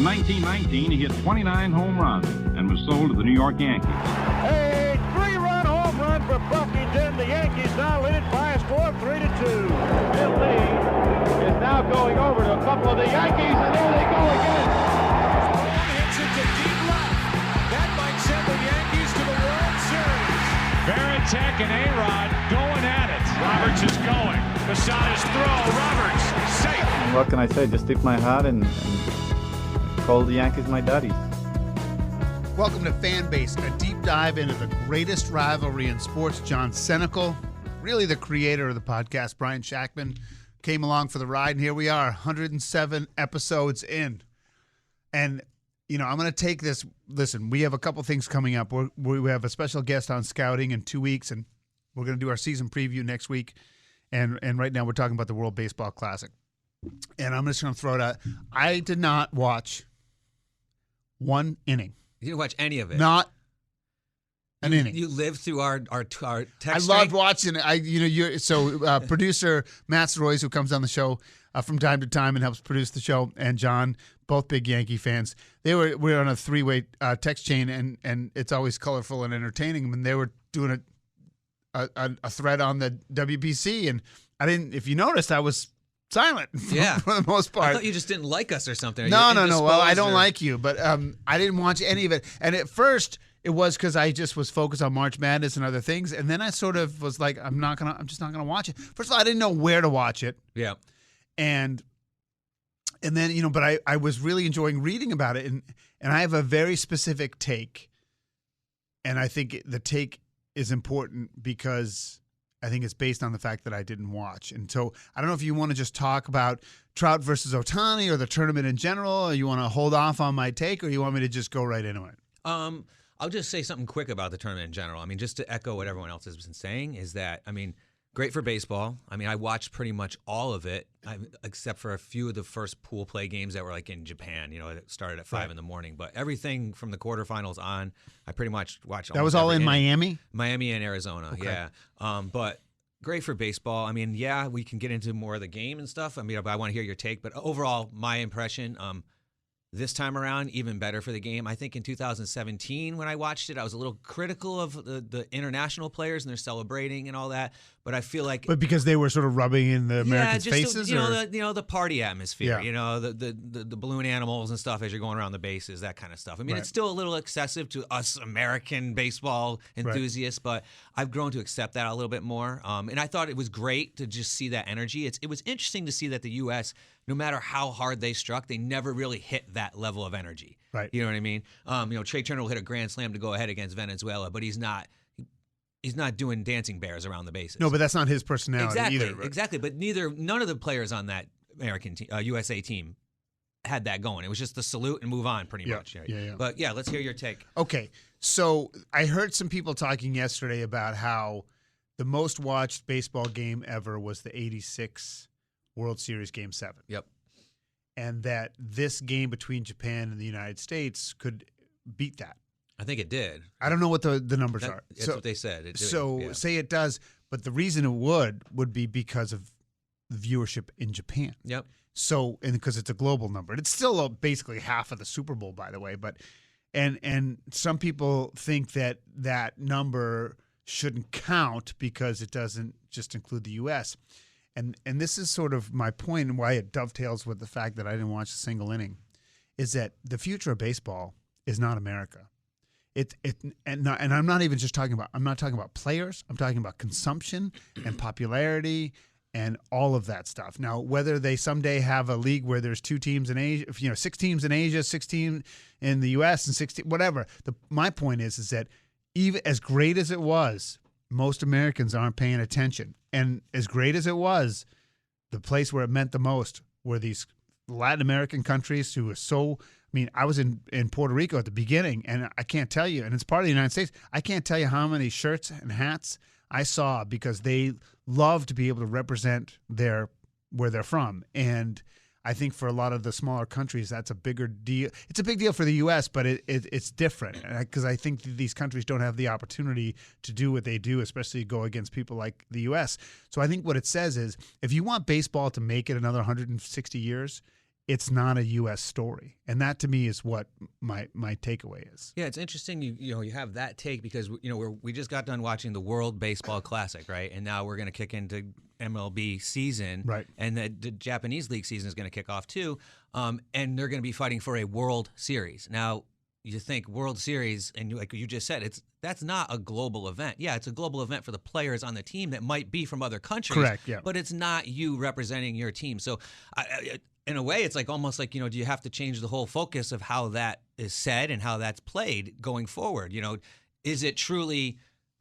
In 1919, he hit 29 home runs and was sold to the New York Yankees. A three-run home run for Buffington. The Yankees now lead it by a score of 3-2. Bill Lee is now going over to a couple of the Yankees, and there they go again. Hits it to deep left. That might send the Yankees to the World Series. Varitek and A-Rod going at it. Roberts is going. Posada's throw. Roberts safe. What can I say? Just tip my hat and call the Yankees my daddies. Welcome to Fanbase, a deep dive into the greatest rivalry in sports. John Senecal, really the creator of the podcast, Brian Shackman, came along for the ride, and here we are, 107 episodes in. And, you know, I'm going to take this. Listen, we have a couple things coming up. We have a special guest on scouting in 2 weeks, and we're going to do our season preview next week. And right now we're talking about the World Baseball Classic. And I'm just going to throw it out. I did not watch one inning. You didn't watch any of it. Not an inning. You lived through our text. I loved watching it. Producer Matt Royce, who comes on the show from time to time and helps produce the show, and John, both big Yankee fans. We're on a three-way text chain, and it's always colorful and entertaining. And they were doing a thread on the WBC, and I didn't. If you noticed, I was silent for the most part. I thought you just didn't like us or something. No. Well, I don't like you, but I didn't watch any of it. And at first, it was because I just was focused on March Madness and other things. And then I sort of was like, I'm just not gonna watch it. First of all, I didn't know where to watch it. Yeah. And then but I was really enjoying reading about it, and I have a very specific take, and I think the take is important because I think it's based on the fact that I didn't watch. And so I don't know if you want to just talk about Trout versus Ohtani or the tournament in general, or you want to hold off on my take, or you want me to just go right into it? I'll just say something quick about the tournament in general. I mean, just to echo what everyone else has been saying is that, I mean, great for baseball. I mean, I watched pretty much all of it, except for a few of the first pool play games that were like in Japan. It started at 5 in the morning. But everything from the quarterfinals on, I pretty much watched. That was all in Miami and Arizona. Okay. Yeah. But great for baseball. I mean, yeah, we can get into more of the game and stuff. I mean, but I want to hear your take. But overall, my impression. This time around, even better for the game. I think in 2017, when I watched it, I was a little critical of the international players and their celebrating and all that. But I feel like, because they were sort of rubbing in the Americans' faces, the party atmosphere, Yeah. the balloon animals and stuff as you're going around the bases, that kind of stuff. I mean, Right. It's still a little excessive to us American baseball enthusiasts, but I've grown to accept that a little bit more. And I thought it was great to just see that energy. It was interesting to see that the U.S., no matter how hard they struck, they never really hit that level of energy. Right. You know what I mean? Trey Turner will hit a grand slam to go ahead against Venezuela, but he's not doing dancing bears around the bases. No, but that's not his personality either. Right? Exactly. But none of the players on that American USA team had that going. It was just the salute and move on, pretty much. Right? Yeah. But yeah, let's hear your take. Okay, so I heard some people talking yesterday about how the most watched baseball game ever was the '86 World Series Game 7. Yep. And that this game between Japan and the United States could beat that. I think it did. I don't know what the numbers are. That's what they said. Say it does, but the reason it would be because of the viewership in Japan. Yep. So, and because it's a global number. And it's still basically half of the Super Bowl, by the way. But and some people think that number shouldn't count because it doesn't just include the U.S. And this is sort of my point and why it dovetails with the fact that I didn't watch a single inning, is that the future of baseball is not America. And I'm not even just talking about. I'm not talking about players. I'm talking about consumption and popularity and all of that stuff. Now, whether they someday have a league where there's 2 teams in Asia, 6 teams in Asia, 6 teams in the U.S. and 16, whatever. My point is that even as great as it was, most Americans aren't paying attention. And as great as it was, the place where it meant the most were these Latin American countries who were so. I mean, I was in Puerto Rico at the beginning, and I can't tell you, and it's part of the United States, I can't tell you how many shirts and hats I saw because they love to be able to represent where they're from. And I think for a lot of the smaller countries, that's a bigger deal. It's a big deal for the U.S., but it's different because I think these countries don't have the opportunity to do what they do, especially go against people like the U.S. So I think what it says is if you want baseball to make it another 160 years, it's not a U.S. story, and that to me is what my takeaway is. Yeah, it's interesting. You have that take because we just got done watching the World Baseball Classic, right? And now we're going to kick into MLB season, right? And the Japanese League season is going to kick off too, and they're going to be fighting for a World Series. Now, you think World Series, and like you just said, that's not a global event. Yeah, it's a global event for the players on the team that might be from other countries. Correct. Yeah, but it's not you representing your team. So, in a way, it's like almost like, do you have to change the whole focus of how that is said and how that's played going forward? Is it truly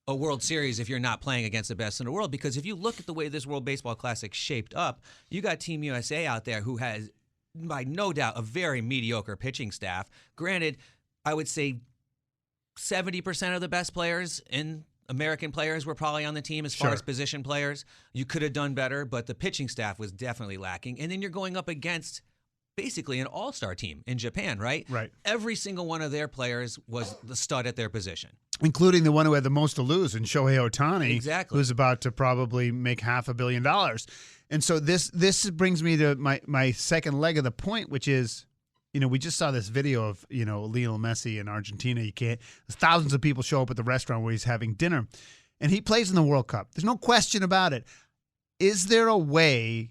a World Series if you're not playing against the best in the world? Because if you look at the way this World Baseball Classic shaped up, you got Team USA out there who has, by no doubt, a very mediocre pitching staff. Granted, I would say 70% of the best players in American players were probably on the team as far as position players. You could have done better, but the pitching staff was definitely lacking. And then you're going up against basically an all-star team in Japan, right? Right. Every single one of their players was the stud at their position. Including the one who had the most to lose in Shohei Ohtani, exactly, who's about to probably make $500 million. And so this brings me to my second leg of the point, which is, we just saw this video of, Lionel Messi in Argentina. There's thousands of people show up at the restaurant where he's having dinner, and he plays in the World Cup. There's no question about it. Is there a way,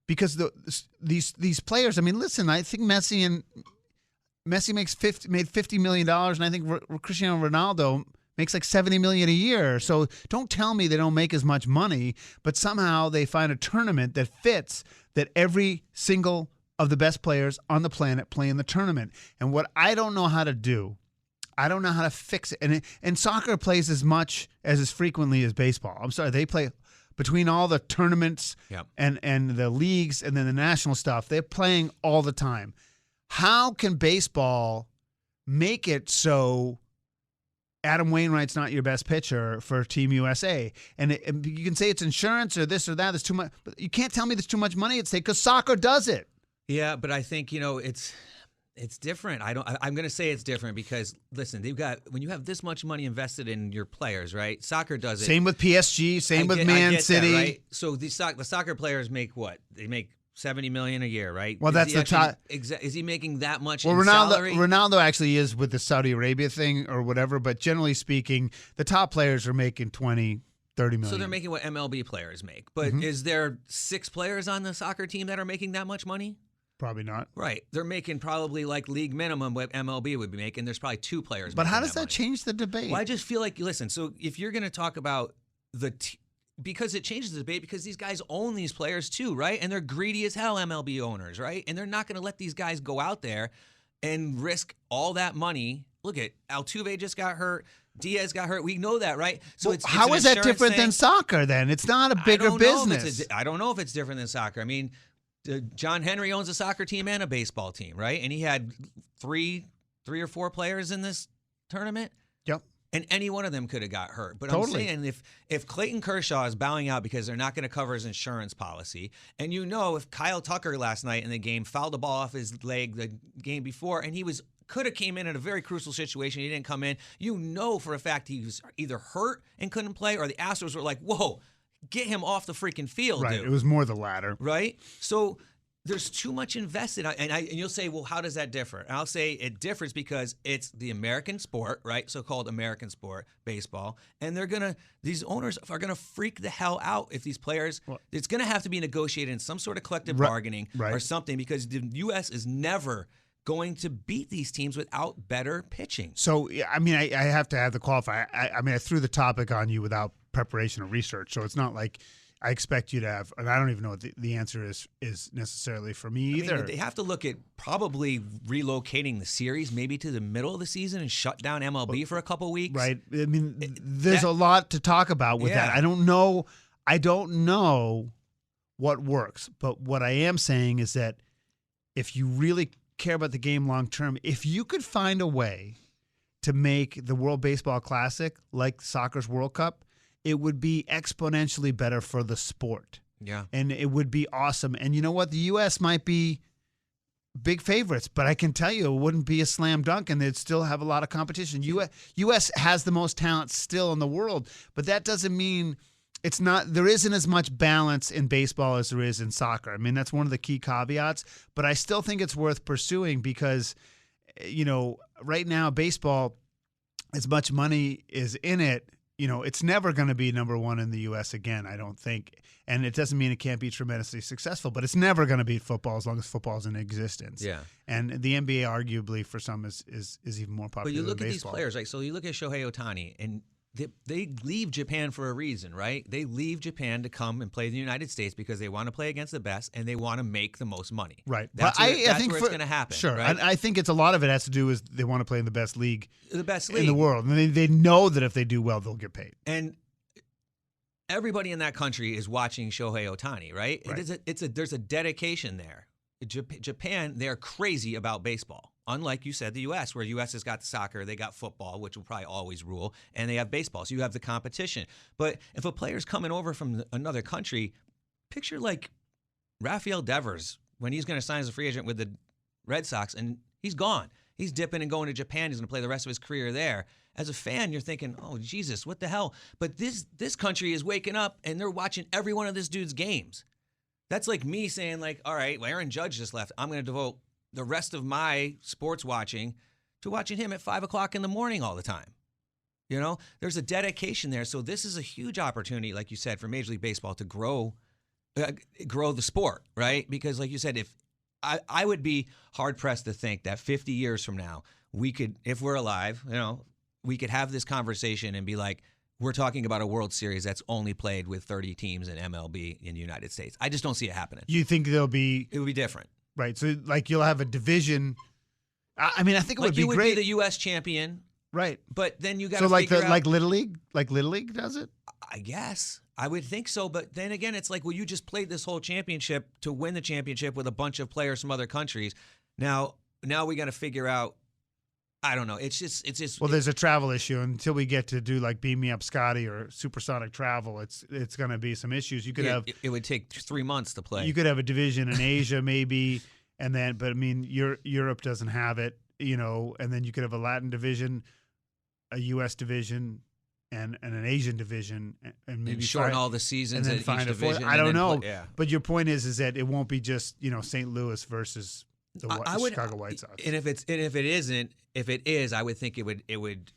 because these players, I mean, listen, I think Messi made $50 million, and I think Cristiano Ronaldo makes like $70 million a year. So don't tell me they don't make as much money, but somehow they find a tournament that fits that every single of the best players on the planet play in the tournament. And what I don't know how to do, I don't know how to fix it. And soccer plays as much as frequently as baseball. I'm sorry, they play between all the tournaments and the leagues and then the national stuff. They're playing all the time. How can baseball make it so Adam Wainwright's not your best pitcher for Team USA? And you can say it's insurance or this or that. There's too much, but you can't tell me there's too much money at stake because soccer does it. Yeah, but I think, it's different. I'm going to say it's different because, listen, when you have this much money invested in your players, right? Soccer does it. Same with PSG, same with Man City. That, right? So the soccer players make what? They make $70 million a year, right? Well, that's the top. Is he making that much in salary? Ronaldo actually is with the Saudi Arabia thing or whatever, but generally speaking, the top players are making 20, 30 million. So they're making what MLB players make. But is there 6 players on the soccer team that are making that much money? Probably not. Right. They're making probably like league minimum what MLB would be making. There's probably 2 players. But how does that money. Change the debate? Well, I just feel like, listen, so if you're going to talk about because it changes the debate because these guys own these players too, right? And they're greedy as hell, MLB owners, right? And they're not going to let these guys go out there and risk all that money. Look at Altuve just got hurt. Diaz got hurt. We know that, right? So how is that different than soccer then? It's not a bigger business. I don't know if it's different than soccer. I mean, John Henry owns a soccer team and a baseball team, right? And he had three or 4 players in this tournament. Yep. And any one of them could have got hurt. But totally. I'm saying if Clayton Kershaw is bowing out because they're not going to cover his insurance policy, and if Kyle Tucker last night in the game fouled the ball off his leg the game before, and he could have came in a very crucial situation, he didn't come in, for a fact he was either hurt and couldn't play, or the Astros were like, whoa, get him off the freaking field, right, dude. It was more the latter. Right? So there's too much invested. And you'll say, well, how does that differ? And I'll say it differs because it's the American sport, right? So-called American sport, baseball. And these owners are going to freak the hell out if these players, it's going to have to be negotiated in some sort of collective bargaining or something because the U.S. is never going to beat these teams without better pitching. So, I mean, I have to have the qualifier. I threw the topic on you without preparation or research. So it's not like I expect you to have, and I don't even know what the answer is necessarily for me either. I mean, they have to look at probably relocating the series maybe to the middle of the season and shut down MLB for a couple weeks. Right. I mean, there's a lot to talk about with that. I don't know what works, but what I am saying is that if you really care about the game long term, if you could find a way to make the World Baseball Classic like soccer's World Cup, it would be exponentially better for the sport. Yeah. And it would be awesome. And you know what? The U.S. might be big favorites, but I can tell you it wouldn't be a slam dunk, and they'd still have a lot of competition. U.S. has the most talent still in the world, but that doesn't mean it's not, there isn't as much balance in baseball as there is in soccer. I mean, that's one of the key caveats, but I still think it's worth pursuing because, right now baseball, as much money is in it, it's never going to be number one in the U.S. again, I don't think. And it doesn't mean it can't be tremendously successful, but it's never going to beat football as long as football's in existence. Yeah. And the NBA, arguably, for some, is even more popular But you look than at baseball. these players, right? So you look at Shohei Ohtani, and they leave Japan for a reason, right? They leave Japan to come and play in the United States because they want to play against the best and they want to make the most money. Right. That's But where, I think it's going to happen. Sure. Right? And I think it's a lot of it has to do with they want to play in the best league The best league in the world. And they know that if they do well, they'll get paid. And everybody in that country is watching Shohei Ohtani, right? Right. There's a dedication there. Japan, they're crazy about baseball. Unlike you said, the U.S., where U.S. has got soccer, they got football, which will probably always rule, and they have baseball. So you have the competition. But if a player's coming over from another country, picture like Rafael Devers when he's going to sign as a free agent with the Red Sox, and he's gone. He's dipping and going to Japan. He's going to play the rest of his career there. As a fan, you're thinking, oh, Jesus, what the hell? But this country is waking up, and they're watching every one of this dude's games. That's like me saying, like, all right, well, Aaron Judge just left. I'm going to devote the rest of my sports watching to watching him at 5 o'clock in the morning all the time. There's a dedication there. So this is a huge opportunity, like you said, for Major League Baseball to grow the sport, right? Because like you said, if I would be hard-pressed to think that 50 years from now, we could, if we're alive, we could have this conversation and be like, we're talking about a World Series that's only played with 30 teams in MLB in the United States. I just don't see it happening. You think It would be different. right? So like you'll have a division. I mean, I think it would be you would great. be the U.S. champion, right? but then you got to So like figure out. like Little League does it. I guess I would think so, but then again, it's like, well, you just played this whole championship to win the championship with a bunch of players from other countries. Now we got to figure out. I don't know. It's just. Well, there's a travel issue until we get to do like Beam Me Up Scotty or Supersonic Travel. It's going to be some issues. You could have. It would take 3 months to play. You could have a division in Asia maybe, but I mean Europe doesn't have it, and then you could have a Latin division, a U.S. division, and an Asian division, and maybe shorten all the seasons and then in find each a fourth. division. I don't and then know, yeah. but your point is that it won't be just St. Louis versus the Chicago White Sox. And if it is, I would think it would.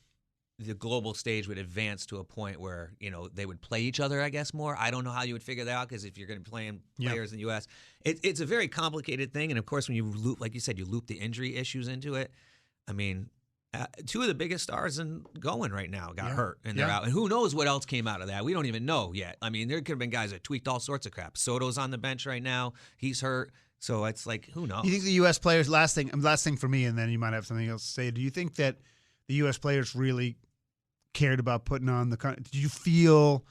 The global stage would advance to a point where they would play each other, I guess, more. I don't know how you would figure that out because if you're going to be playing players in the U.S., it's a very complicated thing. And of course, when you loop, like you said, you loop the injury issues into it. I mean, two of the biggest stars going right now got hurt and they're out. And who knows what else came out of that? We don't even know yet. I mean, there could have been guys that tweaked all sorts of crap. Soto's on the bench right now. He's hurt. So it's like, who knows? You think the U.S. players, last thing for me, and then you might have something else to say. Do you think that the U.S. players really cared about putting on the? Did you feel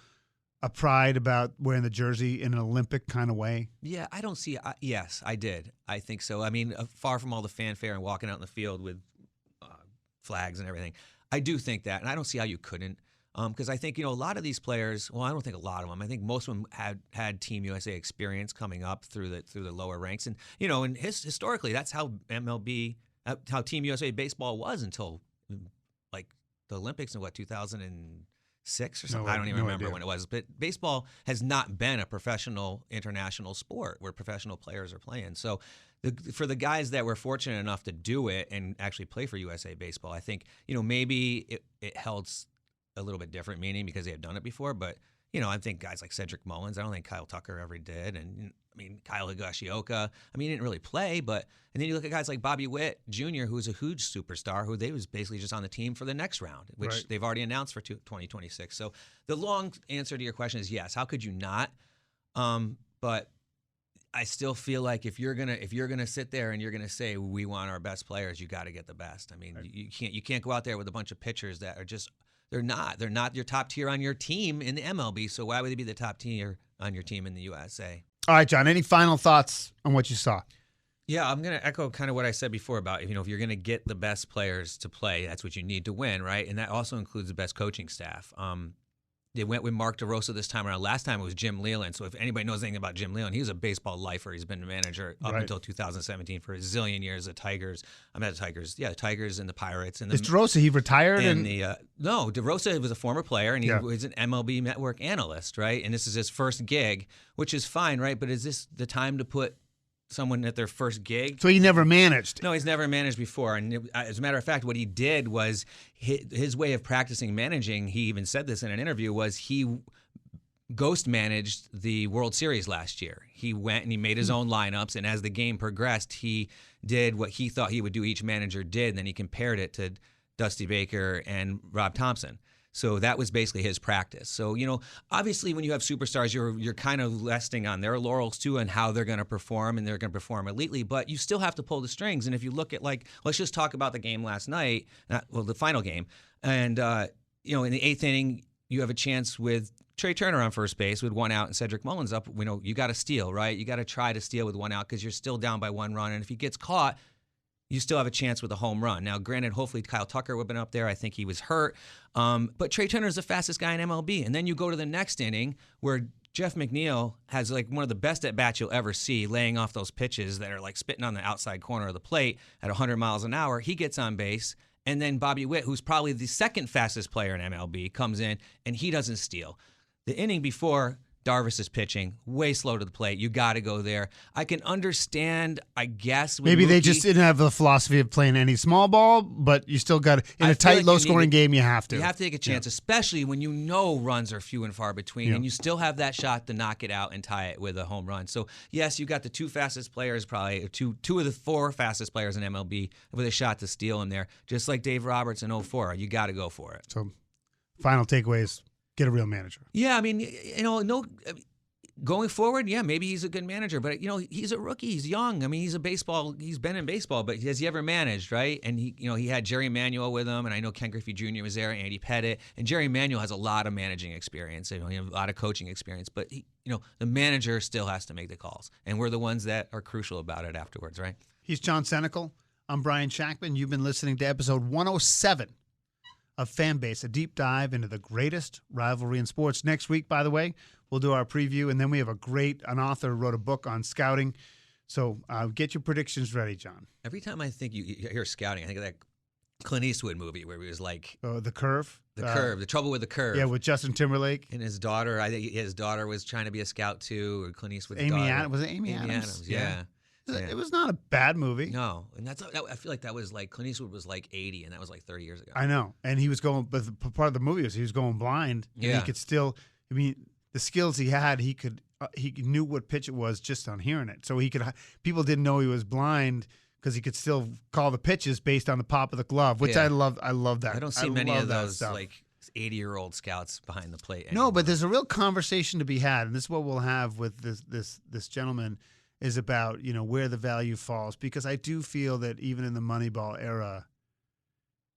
a pride about wearing the jersey in an Olympic kind of way? Yeah, I don't see. Yes, I did. I think so. I mean, far from all the fanfare and walking out in the field with flags and everything, I do think that, and I don't see how you couldn't. Because I think a lot of these players. Well, I don't think a lot of them. I think most of them had Team USA experience coming up through the lower ranks, and and historically that's how MLB, how Team USA baseball was until like the Olympics in 2006 or something. I don't even remember when it was. But baseball has not been a professional international sport where professional players are playing. So for the guys that were fortunate enough to do it and actually play for USA baseball, I think maybe it held a little bit different meaning because they had done it before. But, I think guys like Cedric Mullins, I don't think Kyle Tucker ever did. And, Kyle Higashioka, he didn't really play. And then you look at guys like Bobby Witt Jr., who's a huge superstar, who they was basically just on the team for the next round, which they've already announced for 2026. So the long answer to your question is yes. How could you not? But I still feel like if you're gonna sit there and you're gonna say we want our best players, you got to get the best. You can't go out there with a bunch of pitchers that are just they're not your top tier on your team in the MLB. So why would they be the top tier on your team in the USA? All right, John. Any final thoughts on what you saw? Yeah, I'm going to echo kind of what I said before about if you're going to get the best players to play, that's what you need to win, right? And that also includes the best coaching staff. They went with Mark DeRosa this time around. Last time it was Jim Leyland. So if anybody knows anything about Jim Leyland, he was a baseball lifer. He's been a manager up until 2017 for a zillion years. The Tigers. I'm at the Tigers. Yeah, the Tigers and the Pirates. And Is DeRosa, he retired? No, DeRosa was a former player, and he was an MLB Network analyst, right? And this is his first gig, which is fine, right? But is this the time to put someone at their first gig? So he never managed? No, he's never managed before. And as a matter of fact, what he did was his way of practicing managing, he even said this in an interview, was he ghost managed the World Series last year. He went and he made his own lineups, and as the game progressed, he did what he thought he would do each manager did, and then he compared it to Dusty Baker and Rob Thompson. So that was basically his practice. So, obviously when you have superstars, you're kind of resting on their laurels too and how they're going to perform, and they're going to perform elitely, but you still have to pull the strings. And if you look at, let's just talk about the game last night, the final game. And, in the eighth inning, you have a chance with Trey Turner on first base with one out and Cedric Mullins up. You got to steal, right? You got to try to steal with one out because you're still down by one run. And if he gets caught, you still have a chance with a home run. Now, granted, hopefully Kyle Tucker would have been up there. I think he was hurt. But Trey Turner is the fastest guy in MLB. And then you go to the next inning where Jeff McNeil has one of the best at-bats you'll ever see, laying off those pitches that are spitting on the outside corner of the plate at 100 miles an hour. He gets on base. And then Bobby Witt, who's probably the second fastest player in MLB, comes in, and he doesn't steal. The inning before, Darvish is pitching, way slow to the plate. You got to go there. I can understand, I guess. Maybe they just didn't have the philosophy of playing any small ball, but you still got to, in a tight, low-scoring game, you have to. You have to take a chance, especially when runs are few and far between, and you still have that shot to knock it out and tie it with a home run. So, yes, you got the two fastest players, probably two of the four fastest players in MLB with a shot to steal in there, just like Dave Roberts in 2004. You got to go for it. So, final takeaways. Get a real manager. Yeah, going forward, maybe he's a good manager, but he's a rookie, he's young. He's been in baseball, but has he ever managed, right? And he had Jerry Manuel with him, and I know Ken Griffey Jr. was there, Andy Pettit, and Jerry Manuel has a lot of managing experience, he has a lot of coaching experience, but the manager still has to make the calls, and we're the ones that are crucial about it afterwards, right? He's John Senecal. I'm Brian Shackman. You've been listening to episode 107 of Fanbase, a deep dive into the greatest rivalry in sports. Next week, by the way, we'll do our preview, and then we have an author who wrote a book on scouting. So get your predictions ready, John. Every time I think you hear scouting, I think of that Clint Eastwood movie where he was like... The Curve? The Trouble with the Curve. Yeah, with Justin Timberlake. And his daughter, I think his daughter was trying to be a scout too, or Clint Eastwood's daughter. Was it Amy Adams? Yeah. It was not a bad movie. No, and I feel like that was Clint Eastwood was 80, and that was 30 years ago. I know, and he was going, but part of the movie was he was going blind. And he could still. The skills he had, he knew what pitch it was just on hearing it. So people didn't know he was blind because he could still call the pitches based on the pop of the glove, which I love. I love that. I don't see many of those 80-year-old scouts behind the plate anymore. No, but there's a real conversation to be had, and this is what we'll have with this gentleman. Is about where the value falls, because I do feel that even in the Moneyball era,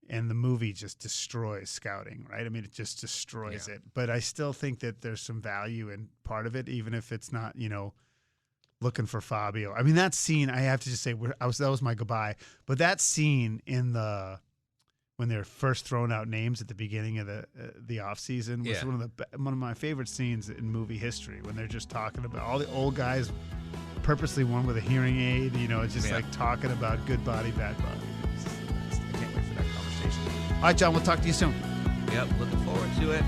and the movie just destroys scouting, right? It just destroys it. But I still think that there's some value in part of it, even if it's not looking for Fabio. That scene, I have to just say, that was my goodbye. But that scene when they're first throwing out names at the beginning of the off season was one of my favorite scenes in movie history, when they're just talking about all the old guys. Purposely one with a hearing aid, it's just talking about good body, bad body. I can't wait for that conversation. All right, John, we'll talk to you soon. Yep, looking forward to it.